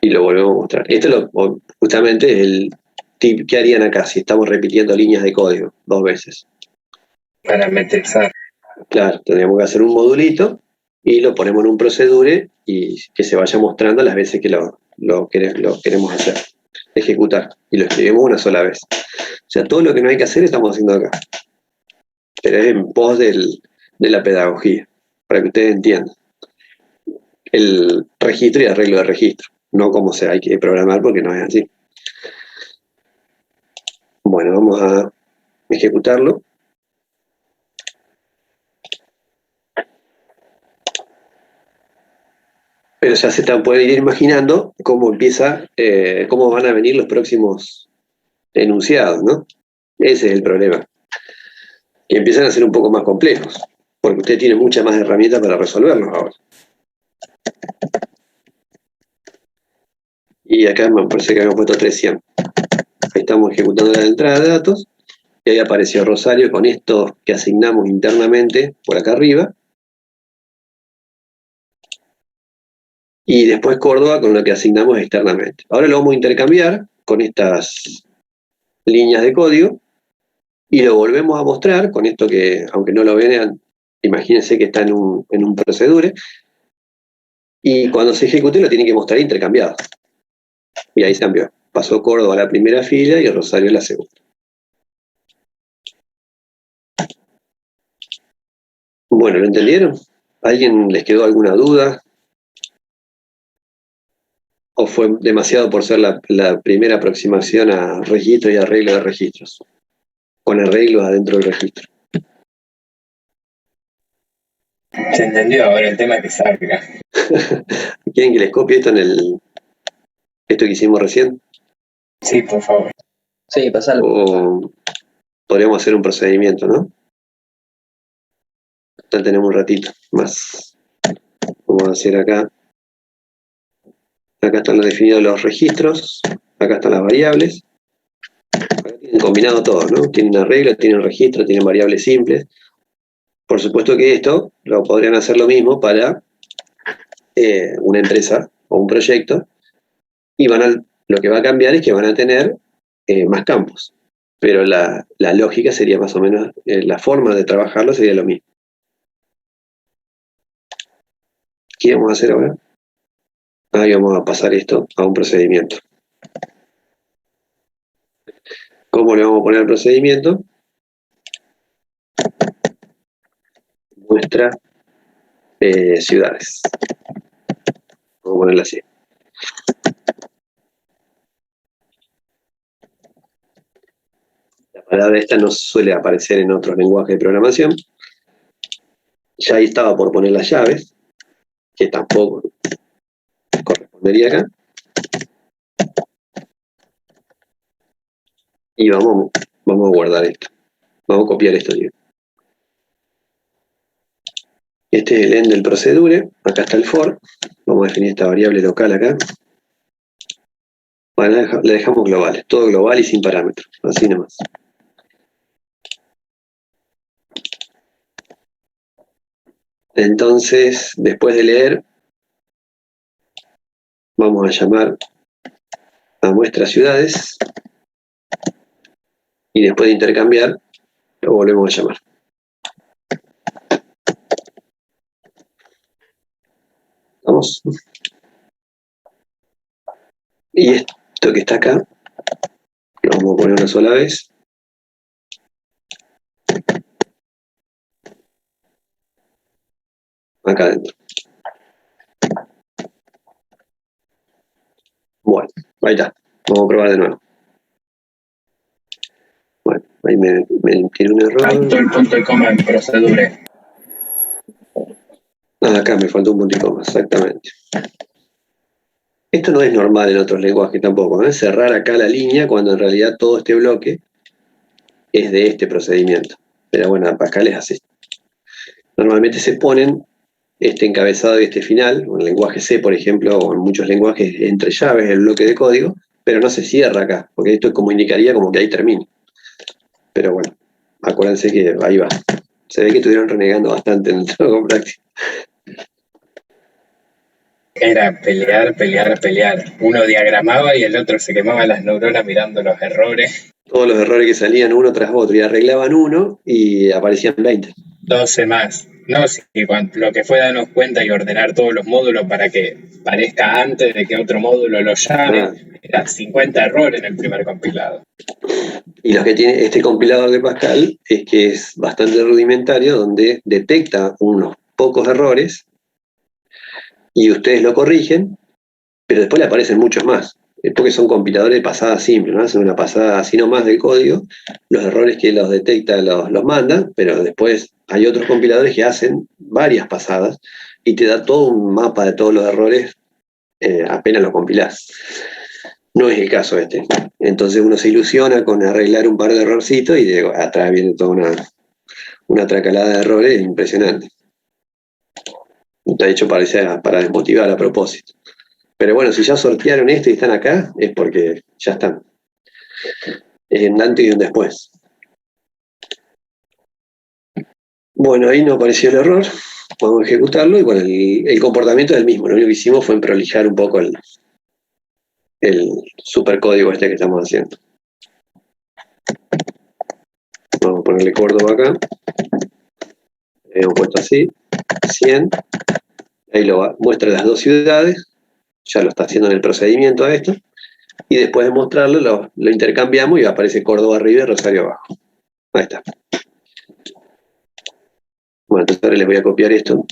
S1: Y lo volvemos a mostrar. Esto justamente es el tip que harían acá si estamos repitiendo líneas de código 2 veces.
S3: Parametrizar.
S1: Claro, tendríamos que hacer un modulito y lo ponemos en un procedure y que se vaya mostrando las veces que lo queremos hacer, ejecutar. Y lo escribimos una sola vez. O sea, todo lo que no hay que hacer estamos haciendo acá. Pero es en pos de la pedagogía, para que ustedes entiendan. El registro y arreglo de registro, no como se hay que programar porque no es así. Bueno, vamos a ejecutarlo. Pero ya pueden ir imaginando cómo cómo van a venir los próximos enunciados, ¿no? Ese es el problema. Que empiezan a ser un poco más complejos, porque usted tiene muchas más herramientas para resolverlos ahora. Y acá me parece que habíamos puesto 300. Ahí estamos ejecutando la entrada de datos, y ahí apareció Rosario con esto que asignamos internamente por acá arriba, y después Córdoba con lo que asignamos externamente. Ahora lo vamos a intercambiar con estas líneas de código, y lo volvemos a mostrar con esto que, aunque no lo vean, imagínense que está en un procedure, y cuando se ejecute lo tiene que mostrar intercambiado. Y ahí se cambió. Pasó Córdoba a la primera fila y Rosario a la segunda. Bueno, ¿lo entendieron? ¿Alguien les quedó alguna duda? ¿O fue demasiado por ser la primera aproximación a registro y arreglo de registros? Con arreglos adentro del registro.
S3: Se entendió, ahora el tema es que salga.
S1: ¿Quieren que les copie esto esto que hicimos recién?
S3: Sí, por favor.
S4: Sí, pasalo.
S1: O podríamos hacer un procedimiento, ¿no? Ya tenemos un ratito más. Vamos a hacer acá. Acá están definidos los registros. Acá están las variables. Acá tienen combinado todo, ¿no? Tienen arreglo, tienen registro, tienen variables simples. Por supuesto que esto lo podrían hacer lo mismo para una empresa o un proyecto. Y lo que va a cambiar es que van a tener más campos. Pero la lógica sería más o menos, la forma de trabajarlo sería lo mismo. ¿Qué vamos a hacer ahora? Ahí vamos a pasar esto a un procedimiento. ¿Cómo le vamos a poner el procedimiento? Muestra ciudades. Vamos a ponerla así. La palabra esta no suele aparecer en otros lenguajes de programación. Ya ahí estaba por poner las llaves, que tampoco correspondería acá. Y vamos a guardar esto. Vamos a copiar esto, digo. Este es el end del procedure. Acá está el for. Vamos a definir esta variable local acá. Bueno, la dejamos global. Todo global y sin parámetros. Así nomás. Entonces, después de leer, vamos a llamar a muestra ciudades. Y después de intercambiar, lo volvemos a llamar. ¿Vamos? Y esto que está acá, lo vamos a poner una sola vez. Acá adentro. Bueno, ahí está. Vamos a probar de nuevo. Bueno. Bueno, ahí me tiene un error.
S3: Faltó el punto y coma en procedure.
S1: Acá me faltó un punto y coma, exactamente. Esto no es normal en otros lenguajes tampoco, ¿eh? Cerrar acá la línea cuando en realidad todo este bloque es de este procedimiento. Pero bueno, Pascal es así. Normalmente se ponen este encabezado y este final, en el lenguaje C, por ejemplo, o en muchos lenguajes entre llaves el bloque de código, pero no se cierra acá, porque esto como indicaría como que ahí termina. Pero bueno, acuérdense que ahí va. Se ve que estuvieron renegando bastante en el trabajo práctico.
S3: Era pelear. Uno diagramaba y el otro se quemaba las neuronas mirando los errores.
S1: Todos los errores que salían uno tras otro, y arreglaban uno y aparecían 20.
S3: 12 más. No, sí, lo que fue darnos cuenta y ordenar todos los módulos para que parezca antes de que otro módulo lo llame. Eran 50 errores en el primer compilado.
S1: Y lo que tiene este compilador de Pascal es que es bastante rudimentario, donde detecta unos pocos errores y ustedes lo corrigen, pero después le aparecen muchos más. Es porque son compiladores de pasada simple, ¿no? Hacen una pasada así nomás del código, los errores que los detecta los manda, pero después hay otros compiladores que hacen varias pasadas y te da todo un mapa de todos los errores apenas lo compilás. No es el caso este. Entonces uno se ilusiona con arreglar un par de errorcitos y de atrás viene toda una tracalada de errores impresionante. De hecho parece para desmotivar a propósito. Pero bueno, si ya sortearon esto y están acá, es porque ya están. Es un antes y un después. Bueno, ahí no apareció el error. Podemos ejecutarlo y bueno, el comportamiento es el mismo. Lo único que hicimos fue prolijar un poco el supercódigo este que estamos haciendo. Vamos a ponerle Córdoba acá. Hemos puesto así, 100. Ahí muestra las dos ciudades. Ya lo está haciendo en el procedimiento a esto. Y después de mostrarlo, lo intercambiamos y aparece Córdoba arriba y Rosario abajo. Ahí está. Bueno, entonces ahora les voy a copiar esto.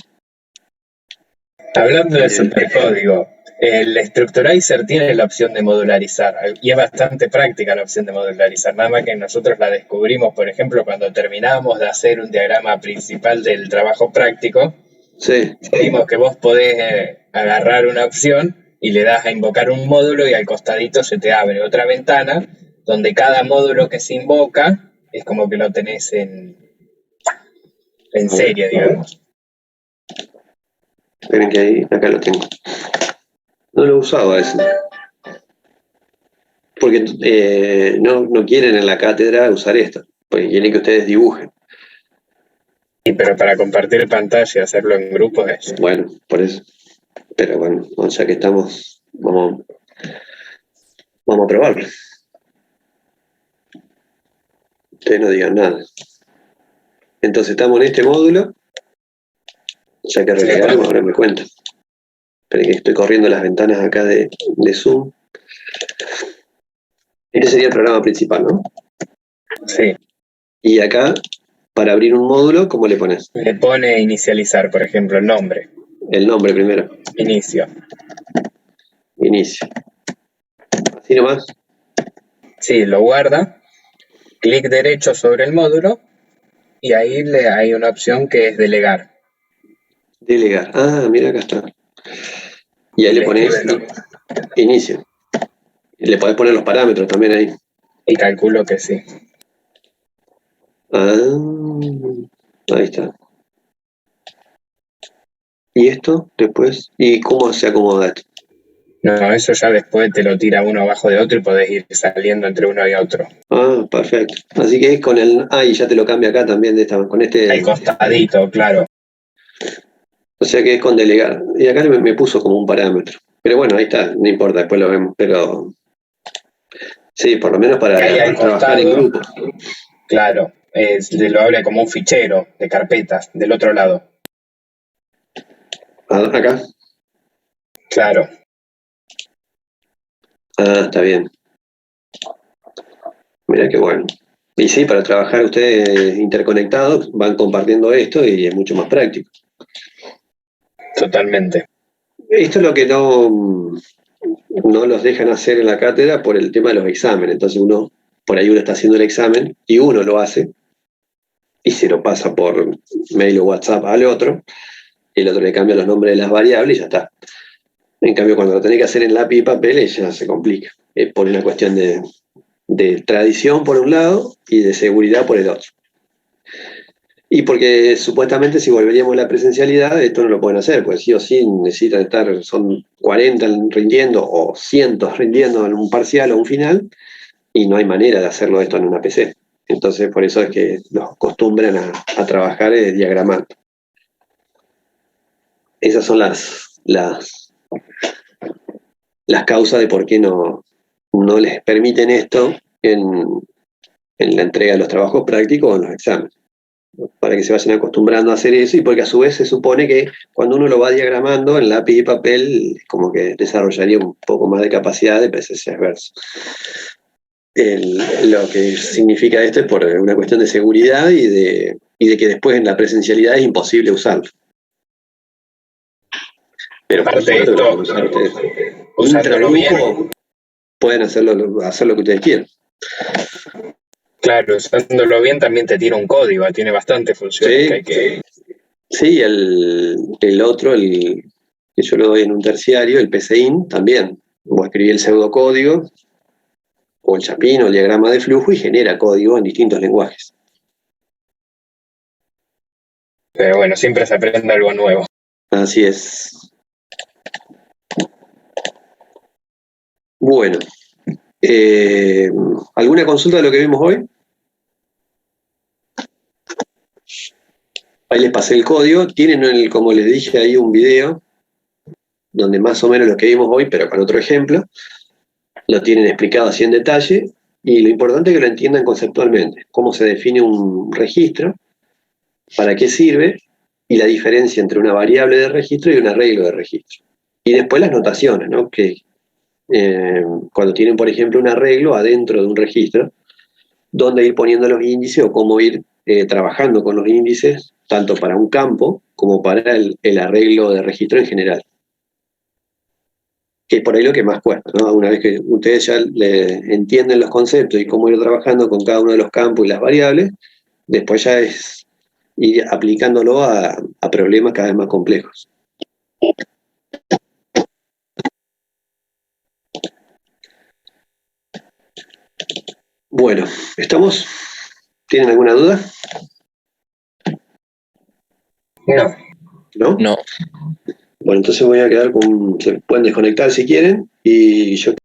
S3: Hablando de supercódigo, el Structurizer tiene la opción de modularizar y es bastante práctica la opción de modularizar, nada más que nosotros la descubrimos, por ejemplo, cuando terminamos de hacer un diagrama principal del trabajo práctico.
S1: Sí.
S3: Vimos que vos podés agarrar una opción y le das a invocar un módulo y al costadito se te abre otra ventana donde cada módulo que se invoca es como que lo tenés en serie, digamos.
S1: Esperen que ahí, acá lo tengo. No lo he usado eso. Porque no quieren en la cátedra usar esto. Porque quieren que ustedes dibujen.
S3: Sí, pero para compartir pantalla y hacerlo en grupos es...
S1: Bueno, por eso. Pero bueno, ya que estamos, vamos a probarlo. Ustedes no digan nada. Entonces estamos en este módulo. Ya que relegamos, ahora me cuento. Esperen que estoy corriendo las ventanas acá de Zoom. Este sería el programa principal, ¿no?
S3: Sí.
S1: Y acá, para abrir un módulo, ¿cómo le pones?
S3: Le pone inicializar, por ejemplo, el nombre.
S1: El nombre primero.
S3: Inicio.
S1: Inicio. Así nomás.
S3: Sí, lo guarda. Clic derecho sobre el módulo y ahí hay una opción que es delegar.
S1: Delegar. Ah, mira, acá está. Y ahí le pones inicio. Y le podés poner los parámetros también ahí.
S3: Y calculo que sí.
S1: Ah, ahí está. ¿Y esto después? ¿Y cómo se acomoda esto?
S3: No, eso ya después te lo tira uno abajo de otro y podés ir saliendo entre uno y otro.
S1: Ah, perfecto. Así que es con el... Ah, y ya te lo cambia acá también con este...
S3: Al costadito, claro.
S1: O sea que es con delegar. Y acá me puso como un parámetro. Pero bueno, ahí está, no importa, después lo vemos. Pero sí, por lo menos para trabajar en grupo.
S3: Claro, lo abre como un fichero de carpetas del otro lado.
S1: Acá.
S3: Claro.
S1: Ah, está bien. Mira qué bueno. Y sí, para trabajar ustedes interconectados, van compartiendo esto y es mucho más práctico.
S3: Totalmente.
S1: Esto es lo que no los dejan hacer en la cátedra por el tema de los exámenes. Entonces uno por ahí uno está haciendo el examen y uno lo hace y se lo pasa por mail o WhatsApp al otro, el otro le cambia los nombres de las variables y ya está. En cambio, cuando lo tenés que hacer en lápiz y papel, ya se complica. Por una cuestión de tradición por un lado y de seguridad por el otro. Y porque supuestamente si volveríamos a la presencialidad, esto no lo pueden hacer, pues sí o sí necesitan estar, son 40 rindiendo o cientos rindiendo en un parcial o un final, y no hay manera de hacerlo esto en una PC. Entonces, por eso es que los acostumbran a trabajar diagramando. Esas son las causas de por qué no les permiten esto en la entrega de los trabajos prácticos o en los exámenes, para que se vayan acostumbrando a hacer eso, y porque a su vez se supone que cuando uno lo va diagramando en lápiz y papel, como que desarrollaría un poco más de capacidad de presencia adversa. Lo que significa esto es por una cuestión de seguridad y de que después en la presencialidad es imposible usarlo. Pero por supuesto,
S3: usándolo bien.
S1: Pueden hacer lo que ustedes quieran.
S3: Claro, usándolo bien también te tira un código, tiene bastantes funciones que hay que...
S1: Sí, el otro, que yo lo doy en un terciario, el PCIN, también. Vos escribí el pseudocódigo, o el chapín, o el diagrama de flujo, y genera código en distintos lenguajes.
S3: Pero bueno, siempre se aprende algo nuevo.
S1: Así es. Bueno. ¿Alguna consulta de lo que vimos hoy? Ahí les pasé el código. Tienen, como les dije, ahí un video donde más o menos lo que vimos hoy, pero con otro ejemplo, lo tienen explicado así en detalle, y lo importante es que lo entiendan conceptualmente, cómo se define un registro, para qué sirve, y la diferencia entre una variable de registro y un arreglo de registro. Y después las notaciones, ¿no? Que cuando tienen, por ejemplo, un arreglo adentro de un registro, dónde ir poniendo los índices o cómo ir trabajando con los índices, tanto para un campo como para el arreglo de registro en general. Que es por ahí lo que más cuesta, ¿no? Una vez que ustedes ya entienden los conceptos y cómo ir trabajando con cada uno de los campos y las variables, después ya es ir aplicándolo a problemas cada vez más complejos. Bueno, ¿estamos? ¿Tienen alguna duda?
S3: No.
S1: ¿No?
S5: No.
S1: Bueno, entonces voy a quedar con... Se pueden desconectar si quieren, y yo